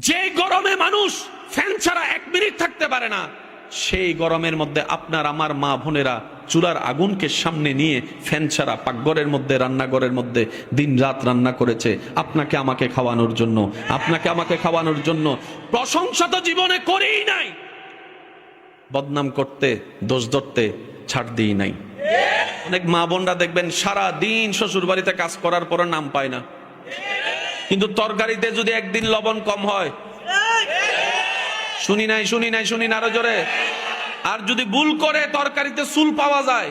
যে গরমে মানুষ ফ্যান ছাড়া 1 মিনিট থাকতে পারে না, সেই গরমের মধ্যে আপনার আমার মা বোনেরা চুলার আগুনকে সামনে নিয়ে ফ্যান ছাড়া পাকঘরের মধ্যে, রান্নাঘরের মধ্যে দিন রাত রান্না করেছে আপনাকে আমাকে খাওয়ানোর জন্য, আপনাকে আমাকে খাওয়ানোর জন্য। প্রশংসা তো জীবনে করেই নাই, বদনাম করতে, দোষ ধরতে ছাড় দিই নাই। অনেক মা বোনরা দেখবেন সারা দিন শ্বশুর বাড়িতে কাজ করার পর নাম পায় না, কিন্তু তরকারিতে যদি একদিন লবণ কম হয়, শুনি নাই আরো জোরে, আর যদি ভুল করে তরকারিতে চুল পাওয়া যায়,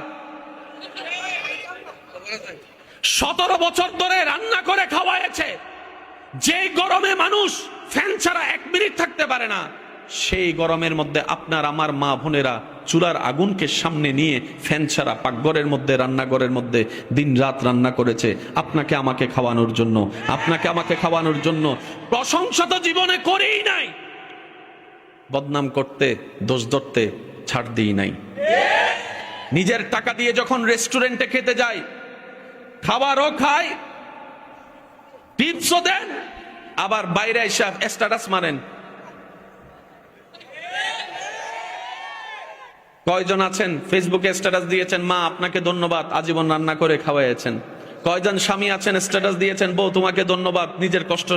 17 বছর ধরে রান্না করে খাওয়াইছে। যে গরমে মানুষ ফ্যান ছাড়া 1 মিনিট থাকতে পারে না, সেই গরমের মধ্যে আপনার আমার মা বোনেরা চুলার আগুনকে সামনে নিয়ে ফ্যান ছাড়া পাকঘরের মধ্যে, রান্নাঘরের মধ্যে দিন রাত রান্না করেছে আপনাকে আমাকে খাওয়ানোর জন্য, আপনাকে আমাকে খাওয়ানোর জন্য। প্রশংসা তো জীবনে করেই নাই, বদনাম করতে, দোষ ধরতে ছাড় দিই নাই। নিজের টাকা দিয়ে যখন রেস্টুরেন্টে খেতে যাই, খাবারও খায়, টিপসও দেন, আবার বাইরে এসে স্ট্যাটাস মারেন। কয়জন আছেন ফেসবুকে স্ট্যাটাস দিয়েছেন, মা আপনাকে ধন্যবাদ, আজীবন রান্না করে খাওয়াইছেন। কয়জন স্বামী আছেন স্ট্যাটাস দিয়েছেন, বউ তোমাকে ধন্যবাদ, নিজের কষ্ট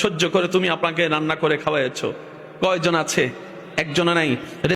সহ্য করে তুমি আপনাকে রান্না করে খাওয়াইছো। কয়জন আছে? একজনও নাই।